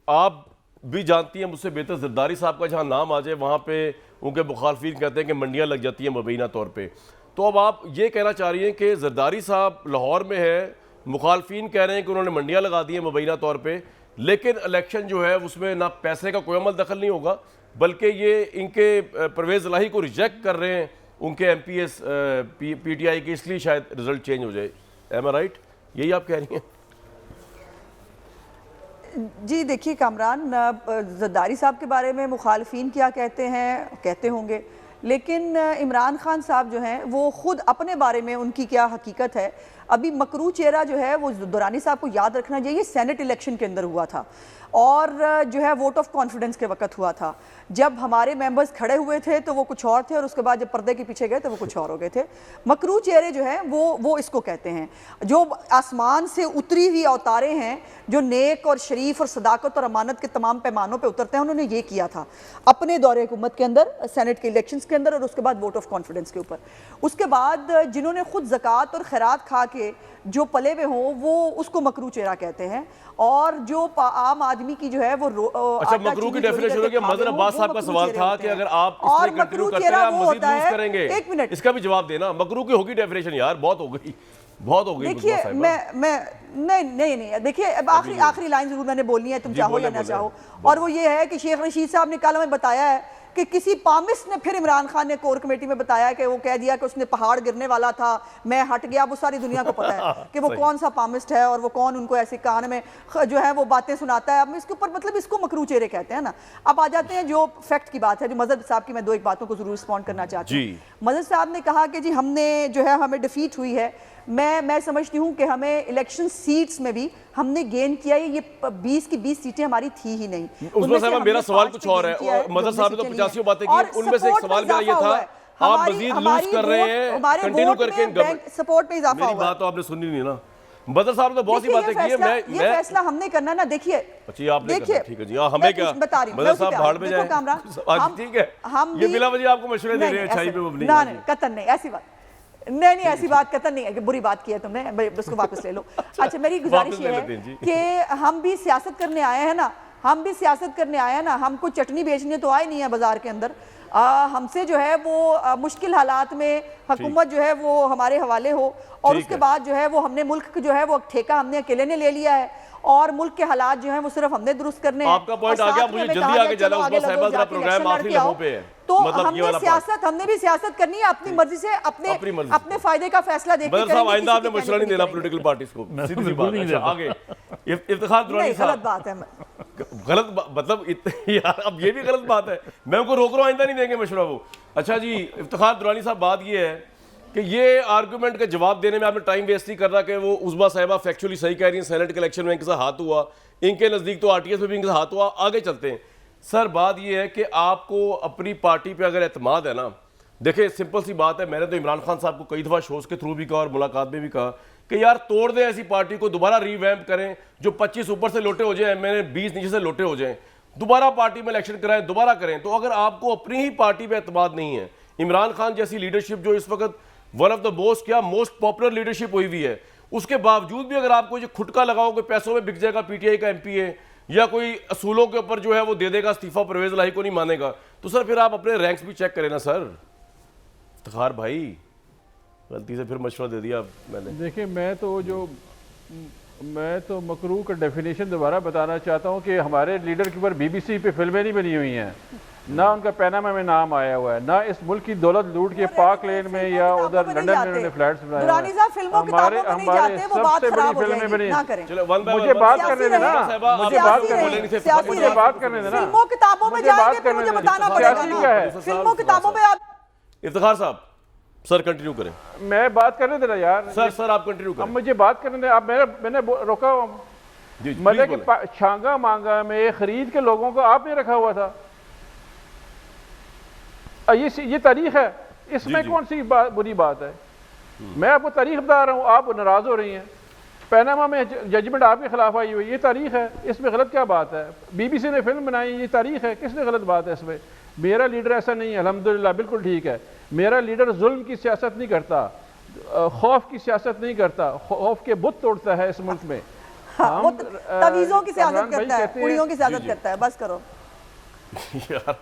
आप भी जानती हैं मुझसे बेहतर, जरदारी साहब का जहाँ नाम आ जाए वहाँ पे उनके मुखालफिन कहते हैं कि मंडियाँ लग जाती हैं मुबैना तौर पे। तो अब आप ये कहना चाह रही हैं कि जरदारी साहब लाहौर में है, मुखालफिन कह रहे हैं कि उन्होंने मंडियाँ लगा दी हैं मुबैना तौर पे, लेकिन इलेक्शन जो है उसमें ना पैसे का कोई अमल दखल नहीं होगा, बल्कि ये इनके परवेज़ इलाही को रिजेक्ट कर रहे हैं उनके MPs PTI के, इसलिए शायद रिजल्ट चेंज हो जाए। एम आई राइट? यही आप कह रही हैं? जी देखिए कामरान, जरदारी साहब के बारे में मुखालफिन क्या कहते हैं, कहते होंगे, लेकिन इमरान खान साहब जो हैं वो ख़ुद अपने बारे में उनकी क्या हकीकत है। अभी मकरू चेहरा जो है वो दुरानी साहब को याद रखना चाहिए, सेनेट इलेक्शन के अंदर हुआ था, और जो है वोट ऑफ कॉन्फिडेंस के वक्त हुआ था। जब हमारे मेंबर्स खड़े हुए थे तो वो कुछ और थे, और उसके बाद जब पर्दे के पीछे गए तो वो कुछ और हो गए थे। मकरू चेहरे जो हैं वो इसको कहते हैं, जो आसमान से उतरी हुई अवतारे हैं, जो नेक और शरीफ और सदाकत और अमानत के तमाम पैमानों पे उतरते हैं। उन्होंने ये किया था अपने दौरे हुकूमत के अंदर, सेनेट के इलेक्शंस के अंदर, और उसके बाद वोट ऑफ कॉन्फिडेंस के ऊपर। उसके बाद जिन्होंने खुद ज़कात और खैरात खा के जो पले हुए हों, वो उसको मकरू चेहरा कहते हैं। और जो आम आदमी की जो है वो अच्छा, मकरू की डेफिनेशन हो गया। मदर अब्बास साहब का सवाल था कि अगर आप इसमें कंटिन्यू करते हैं, आप मजीद लूज करेंगे। एक मिनट, इसका भी जवाब देना। मकरू की होगी डेफिनेशन यार, बहुत हो गई, बहुत हो गई। देखिए मैं नहीं देखिए, अब आखिरी लाइन जरूर मैंने बोलनी है, तुम चाहो या ना चाहो, और वो ये है कि शेख रशीद साहब ने कल हमें बताया है कि किसी पामिस्ट ने, फिर इमरान खान ने कोर कमेटी में बताया कि वो कह दिया कि उसने पहाड़ गिरने वाला था, मैं हट गया। वो सारी दुनिया को पता है कि वो कौन सा पामिस्ट है, और वो कौन उनको ऐसी कान में जो है वो बातें सुनाता है। अब इसके ऊपर मतलब इसको मकरू चेहरे कहते हैं ना। अब आ जाते हैं जो फैक्ट की बात है, जो मजहर साहब की, मैं 2-1 बातों को जरूर रिस्पॉन्ड करना चाहती हूँ। मजहर साहब ने कहा कि जी हमने जो है हमें डिफीट हुई है। मैं समझती हूँ कि हमें इलेक्शन सीट्स में भी हमने गेन किया है। ये 20 की 20 सीटें हमारी थी ही नहीं। उसमें साहब मेरा सवाल कुछ और है, मदर साहब ने तो 85 बातें की, उनमें से एक सवाल मेरा ये था, आप मजीद लूज कर रहे हैं, कंटिन्यू करके सपोर्ट में इजाफा हुआ। मेरी बात तो आपने सुनी नहीं ना। मदर साहब ने बहुत सी बातें की है, मैं ये फैसला हमने करना ना। देखिए आपने करना, ठीक है जी, हमें क्या मदर साहब भाड़ में जाए, ठीक है, ये बिला वजह आपको मशवरे दे रहे हैं अच्छाई पे मबनी। ना कतन नहीं, ऐसी बात नहीं, ऐसी बात कतन नहीं है कि बुरी बात की है तुमने, उसको वापस ले लो। अच्छा, मेरी गुजारिश ये है कि हम भी सियासत करने आए हैं ना, हम भी सियासत करने आए हैं ना, हमको चटनी बेचने तो आए नहीं है बाजार के अंदर। हमसे जो है वो मुश्किल हालात में हुकूमत जो है वो हमारे हवाले हो, और उसके बाद जो है वो हमने मुल्क जो है वो ठेका हमने अकेले ने ले लिया है, और मुल्क के हालात जो हैं वो सिर्फ हमने दुरुस्त करने हैं। आपका पॉइंट आ गया, मुझे जल्दी आगे जाना, उस साहिबा जरा प्रोग्राम आखिरी लम्हों पे है। तो मतलब ये वाला हमने भी सियासत करनी है अपनी मर्जी से, अपने फायदे का फैसला देखकर बदर साहब, आइंदा आपने मशवरा नहीं देना पॉलिटिकल पार्टीज को, सीधी सी बात। अच्छा, आगे इफ्तिखार दुरानी साहब, गलत बात है, गलत मतलब यार अब ये भी गलत बात है, मैं उनको रोक रहा हूं, आइंदा नहीं देंगे मशवरा वो। अच्छा जी, इफ्तिखार दुरानी साहब, बात ये है कि ये आर्गूमेंट का जवाब देने में आपने टाइम वेस्ट नहीं कर रहा कि वो उस्मा साहिबा फैक्चुअली सही कह रही हैं, सेनेट के इलेक्शन में इनके साथ हाथ हुआ, इनके नज़दीक तो आरटीएस में भी इनके साथ हाथ हुआ। आगे चलते हैं सर, बात ये है कि आपको अपनी पार्टी पे अगर एतमाद है ना, देखिए सिंपल सी बात है, मैंने तो इमरान खान साहब को कई दफ़ा शोज़ के थ्रू भी कहा और मुलाकात में भी कहा कि यार तोड़ दें ऐसी पार्टी को, दोबारा रीवैम्प करें, जो 25 ऊपर से लोटे हो जाए, मैंने 20 नीचे से लोटे हो जाएं, दोबारा पार्टी में इलेक्शन कराएं, दोबारा करें। तो अगर आपको अपनी ही पार्टी पे एतमाद नहीं है, इमरान खान जैसी लीडरशिप जो इस वक्त one of the most popular leadership हुई हुई है, उसके बावजूद भी अगर आपको जो खुटका लगाओ कि पैसों में बिक जाएगा पीटीआई का एमपी है, या कोई असूलों के ऊपर जो है वो दे देगा इस्तीफा, परवेज इलाही को नहीं मानेगा, तो सर फिर आप अपने रैंक्स भी चेक करें ना सर। इफ्तिखार भाई, गलती से फिर मशवरा दे दिया मैंने। देखिए, मैं तो मकरू का डेफिनेशन दोबारा बताना चाहता हूँ कि हमारे लीडर के ऊपर बीबीसी पे फिल्में नहीं बनी हुई हैं, ना उनका पैनामा में नाम आया हुआ है, ना इस मुल्क की दौलत लूट के पाक लेन में या उधर लंदन में उन्होंने फ्लैट्स बनाए। हमारे सबसे बड़ी फिल्में बनी। मुझे बात करने देना, मुझे बात करने देना, मुझे बात करने देना, फिल्मों किताबों में जाएंगे तो मुझे बताना पड़ेगा ना, फिल्मों किताबों में आप। इफ्तिखार साहब सर कंटिन्यू करें। मैं बात करने देना यार। सर आप कंटिन्यू करें। अब मुझे बात करने दें। अब मैंने रोका, मतलब कि छांगा मांगा में खरीद के लोगों को आपने रखा हुआ था। ये तारीख है, इसमें कौन सी बुरी बात है? मैं आपको तारीख बता रहा हूँ, आप नाराज हो रही हैं। पैनामा में जजमेंट आपके खिलाफ आई हुई, ये तारीख है, इसमें गलत क्या बात है? बीबीसी ने फिल्म बनाई, ये तारीख है, किसने गलत बात है इसमें? मेरा लीडर ऐसा नहीं है, अल्हम्दुलिल्लाह, बिल्कुल ठीक है। मेरा लीडर जुल्म की सियासत नहीं करता, खौफ की सियासत नहीं करता, खौफ के बुत तोड़ता है इस मुल्क में। वो तवीज़ों की सियासत करता है, कुड़ियों की सियासत करता है। बस करो यार।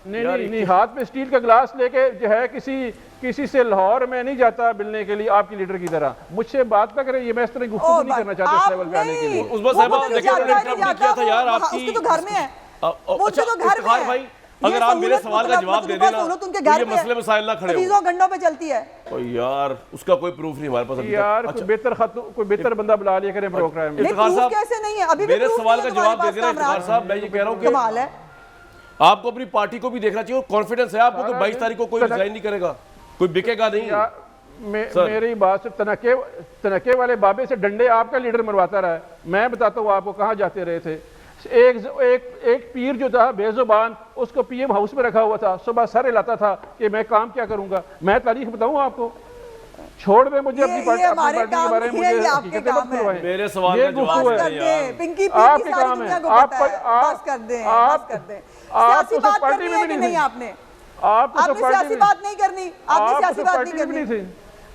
नहीं, हाथ में स्टील का गिलास लेके जो है किसी से लाहौर में नहीं जाता मिलने के लिए आपकी लीडर की तरह। मुझसे बात ना करें, ये मैं इस तरह गुफ्तगू नहीं करना चाहता इस लेवल पे आने के लिए। उस्मा साहिबा देखिए, उन्होंने इंटरप्ट किया था यार आपकी, उसके तो घर में है, वो अच्छा तो घर में है भाई, अगर आप मेरे सवाल का जवाब दे देना तो ये मसले मसाइल ना खड़े हो। घंटों पे चलती है। ओ यार, उसका कोई प्रूफ नहीं हमारे पास अभी यार। अच्छा, कोई बेहतर बंदा बुला लिया करें प्रोग्राम में। इफ्तिखार साहब कैसे नहीं है, अभी मेरे सवाल का जवाब दे देना। इफ्तिखार साहब, मैं ये कह रहा हूँ कि कमाल है, आपको अपनी पार्टी को भी देखना चाहिए, कॉन्फिडेंस है आपको कि 22 तारीख को कोई रिजाइन नहीं करेगा, कोई बिकेगा नहीं। मेरी बात से तनके वाले बाबे से डंडे आपका लीडर मरवाता रहा है। मैं बताता हूँ आपको कहाँ जाते रहे थे। एक पीर जो था बेजुबान, उसको पीएम हाउस में रखा हुआ था, सुबह सर हिलाता था कि मैं काम क्या करूंगा। मैं तारीख बताऊं आपको? छोड़ दे मुझे अपनी पार्टी के बारे में, मुझे हकीकतें मत करवाएं। मेरे सवाल का जवाब कर दे, पिंकी आपके काम है, आप कर दे, सियासी बात करनी है कि नहीं? आपने सियासी बात नहीं करनी, आपने सियासी बात नहीं करनी,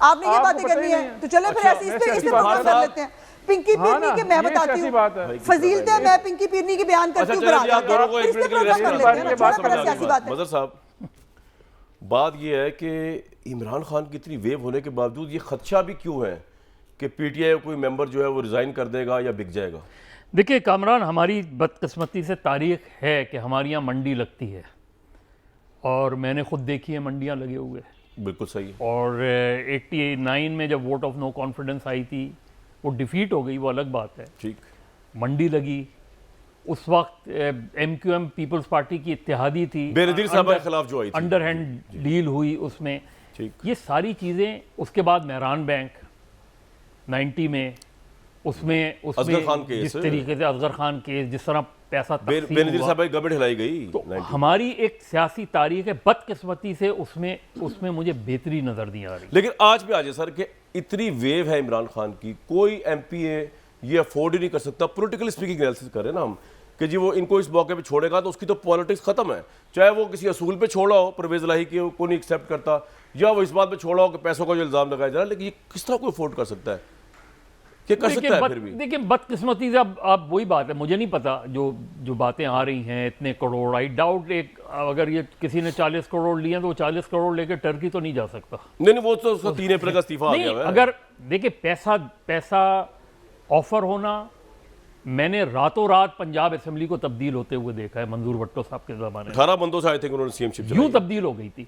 आपने ये बातें करनी है तो चले फिर ऐसे इस पे प्रोग्राम कर लेते हैं। पिंकी पीरनी के मैं बताती हूँ फजीलतें, मैं पिंकी पीरनी की बयान करती हूँ। मदर साहब, बात यह है कि इमरान खान की इतनी वेव होने के बावजूद ये खदशा भी क्यों है कि पीटीआई कोई मेंबर जो है वो रिजाइन कर देगा या बिक जाएगा? देखिए कामरान, हमारी बदकिस्मती से तारीख है कि हमारे यहाँ मंडी लगती है, और मैंने खुद देखी है मंडियाँ लगे हुए। बिल्कुल सही है। और 89 में जब वोट ऑफ नो कॉन्फिडेंस आई थी, वो डिफीट हो गई, वो अलग बात है। ठीक, मंडी लगी, उस वक्त एमक्यूएम पीपल्स पार्टी की इत्तेहादी थी, बेनज़ीर साहब के खिलाफ जो आई थी, अंडर हैंड डील हुई उसमें। ठीक, ये सारी चीज़ें, उसके बाद मेहरान बैंक 90 में, उसमें जिस तरीके से असगर खान केस, जिस तरह पैसा बेनज़ीर साहब की गवर्नमेंट हिलाई गई, तो हमारी एक सियासी तारीख है, बदकिस्मती से उसमें मुझे बेहतरी नजर नहीं आ रही। लेकिन आज भी आज है सर कि इतनी वेव है इमरान खान की, कोई एमपीए ये अफोर्ड ही नहीं कर सकता। पॉलिटिकल स्पीकिंग एनालिसिस करें ना हम कि जी वो इनको इस मौके पे छोड़ेगा तो उसकी तो पॉलिटिक्स खत्म है, चाहे वो किसी असूल पे छोड़ा हो, परवेज इलाही को नहीं एक्सेप्ट करता, या वो इस बात पे छोड़ा हो कि पैसों का जो इल्ज़ाम लगाया जा रहा है, लेकिन ये किस तरह कोई अफोर्ड कर सकता है? कि कर सकता है फिर भी? देखिए बदकिस्मती से अब वही बात है, मुझे नहीं पता जो बातें आ रही हैं इतने करोड़, आई डाउट अगर ये किसी ने 40 करोड़ लिए तो वो 40 करोड़ लेके टर्की तो नहीं जा सकता। नहीं वो तो उसका 3 अप्रैल का इस्तीफा आ नहीं, गया है। अगर देखिए पैसा ऑफर होना, मैंने रातों रात पंजाब असेंबली को तब्दील होते हुए देखा है मंजूर भट्टो साहब के ज़माने में, 18 बंदों से आए थे उन्होंने सीएमशिप यूं तब्दील हो गई थी।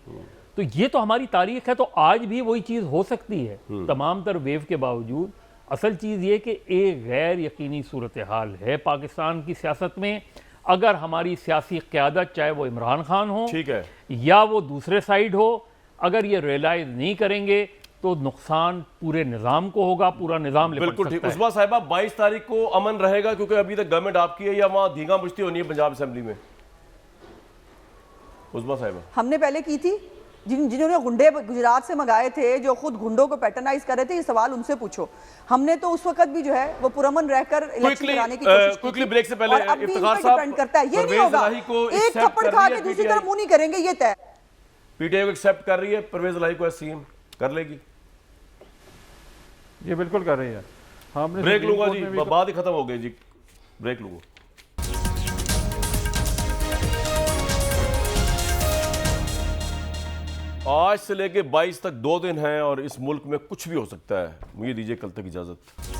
तो ये तो हमारी तारीख है, तो आज भी वही चीज़ हो सकती है तमाम तर वेव के बावजूद। असल चीज़ ये कि एक गैर यकीनी सूरत हाल है पाकिस्तान की सियासत में। अगर हमारी सियासी क़यादत, चाहे वो इमरान खान हो ठीक है या वो दूसरे साइड हो, अगर ये रियलाइज नहीं करेंगे तो नुकसान पूरे निज़ाम को होगा, पूरा निज़ाम लिपट बिल्कुल ठीक। सकता है। उस्मा साहिबा 22 तारीख को अमन रहेगा क्योंकि अभी तक गवर्नमेंट आपकी है, या वहां धींगा मुश्ती होनी है पंजाब असेंबली में? उस्मा साहिबा हमने पहले की थी, जिन्होंने गुंडे गुजरात से मंगाए थे, जो खुद गुंडों को पैटर्नाइज कर रहे थे, ये सवाल उनसे पूछो। हमने तो उस वक्त भी जो है वो पुरअमन रहकर इलेक्शन कराने की कोशिश की क्विकली थी। ब्रेक से पहले और अब भी इफ्तिखार इन पे साहब, डिपेंड करता है, ये नहीं परवेज़ होगा इलाही को एक accept थप्पड़ कर खा रही के है दूसरी PTI? तरफ मुंह नहीं करेंगे, ये तय। पीटीआई को एक्सेप्ट कर रही है परवेज इलाही को एज सीएम? कर लेगी? ये बिल्कुल कर रही है। हमने ब्रेक सुप्रीम लूंगा कोर्ट जी, में भी बात ही खत्म हो गई जी, ब्रेक लूंगा। आज से लेके 22 तक 2 दिन हैं और इस मुल्क में कुछ भी हो सकता है। मुझे दीजिए कल तक इजाजत।